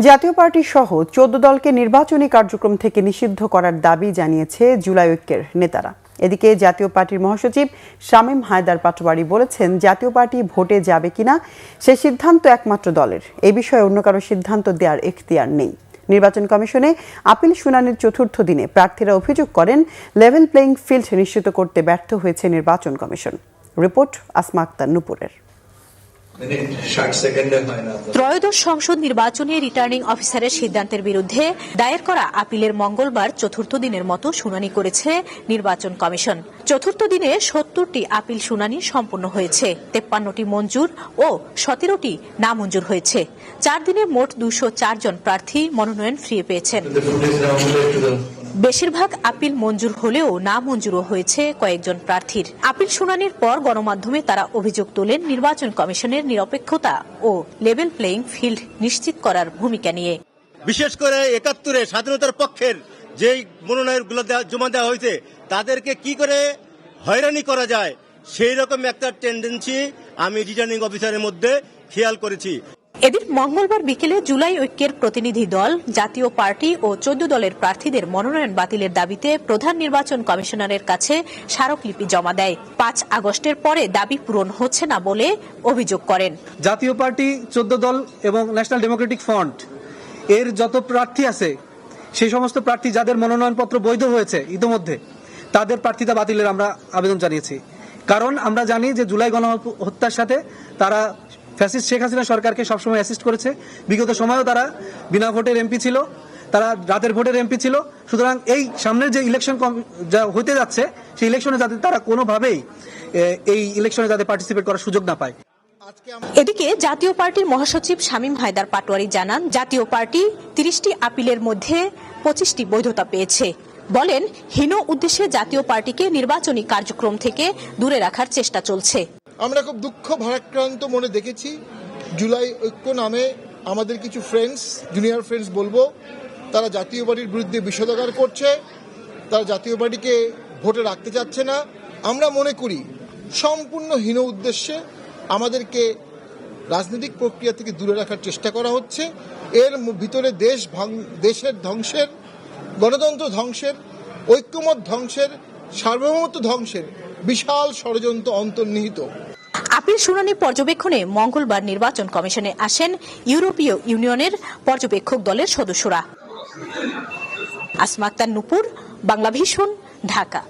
জাতীয় পার্টি সহ ১৪ দলকে নির্বাচনী কার্যক্রম থেকে নিষিদ্ধ করার দাবি জানিয়েছে জুলাই ঐক্যের নেতারা। এদিকে জাতীয় পার্টির মহাসচিব শামীম হায়দার পাটোয়ারী বলেছেন, জাতীয় পার্টি ভোটে যাবে কিনা সে সিদ্ধান্ত একমাত্র দলের, এ বিষয়ে অন্য কারো সিদ্ধান্ত দেওয়ার এখতিয়ার নেই। নির্বাচন কমিশনে আপিল শুনানির চতুর্থ দিনে প্রার্থীরা অভিযোগ করেন, লেভেল প্লেইং ফিল্ড নিশ্চিত করতে ব্যর্থ হয়েছে নির্বাচন কমিশন। রিপোর্ট আসমা আক্তার নুপুরের। ত্রয়োদশ সংসদ নির্বাচনে রিটার্নিং অফিসারের সিদ্ধান্তের বিরুদ্ধে দায়ের করা আপিলের মঙ্গলবার চতুর্থ দিনের মতো শুনানি করেছে নির্বাচন কমিশন। চতুর্থ দিনে ৭০টি আপিল শুনানি সম্পন্ন হয়েছে, ৫৩টি মঞ্জুর ও ১৭টি নামঞ্জুর হয়েছে। ৪ দিনে মোট ২০৪ জন প্রার্থী মনোনয়ন ফিরে পেয়েছেন। বেশিরভাগ আপিল মঞ্জুর হলেও না মঞ্জুরও হয়েছে কয়েকজন প্রার্থীর। আপিল শুনানির পর গণমাধ্যমে তারা অভিযোগ তোলেন নির্বাচন কমিশনের নিরপেক্ষতা ও লেভেল প্লেইং ফিল্ড নিশ্চিত করার ভূমিকা নিয়ে। বিশেষ করে ৭১-এ স্বাধীনতার পক্ষের যেই মনোনয়নগুলো জমা দেওয়া হয়েছে তাদেরকে কি করে হয়রানি করা যায় সেই রকম একটা টেন্ডেন্সি আমি রিটার্নিং অফিসারের মধ্যে খেয়াল করেছি। এদিন মঙ্গলবার বিকেলে জুলাই ঐক্যের প্রতিনিধি দল জাতীয় পার্টি ও ১৪ দলের প্রার্থীদের মনোনয়ন বাতিলের দাবিতে প্রধান নির্বাচন কমিশনারের কাছে স্মারকলিপি জমা দেয়। ৫ আগস্টের পরে দাবি পূরণ হচ্ছে না বলে অভিযোগ করেন। জাতীয় পার্টি, ১৪ দল এবং ন্যাশনাল ডেমোক্রেটিক ফ্রন্ট এর যত প্রার্থী আছে সেই সমস্ত প্রার্থী যাদের মনোনয়নপত্র বৈধ হয়েছে ইতিমধ্যে তাদের প্রার্থিতা বাতিলের আমরা আবেদন জানিয়েছি। কারণ আমরা জানি যে জুলাই গণহত্যার সাথে তারা ফ্যাসিস্ট শেখ হাসিনা সরকারকে সবসময় অ্যাসিস্ট করেছে। বিগত সময়েও তারা বিনা ভোটের এমপি ছিল, তারা রাতের ভোটের এমপি ছিল। সুতরাং এই সামনের যে ইলেকশন যা হতে যাচ্ছে সেই ইলেকশনে যাতে তারা কোনোভাবেই এই ইলেকশনে যাতে পার্টিসিপেট করার সুযোগ না পায়। এদিকে জাতীয় পার্টির মহাসচিব শামীম হায়দার পাটোয়ারী জানান, জাতীয় পার্টি ৩০টি আপিলের মধ্যে ২৫টি বৈধতা পেয়েছে। বলেন, হীন উদ্দেশ্যে জাতীয় পার্টিকে নির্বাচনী কার্যক্রম থেকে দূরে রাখার চেষ্টা চলছে। আমরা খুব দুঃখ ভারাক্রান্ত মনে দেখেছি জুলাই ঐক্য নামে আমাদের কিছু ফ্রেন্ডস, জুনিয়র ফ্রেন্ডস বলবো, তারা জাতীয় পার্টির বিরুদ্ধে বিষোদগার করছে, তারা জাতীয় পার্টিকে ভোটে রাখতে চাচ্ছে না। আমরা মনে করি সম্পূর্ণ হীন উদ্দেশ্যে আমাদেরকে রাজনৈতিক প্রক্রিয়া থেকে দূরে রাখার চেষ্টা করা হচ্ছে। এর ভিতরে দেশের ধ্বংসের, গণতন্ত্র ধ্বংসের, ঐক্যমত ধ্বংসের, সার্বভৌমত্ব ধ্বংসের বিশাল ষড়যন্ত্র অন্তর্নিহিত। আপিল শুনানি পর্যবেক্ষণে মঙ্গলবার নির্বাচন কমিশনে আসেন ইউরোপীয় ইউনিয়নের পর্যবেক্ষক দলের সদস্যরা। আসমা আক্তার নুপুর, বাংলাভিশন, ঢাকা।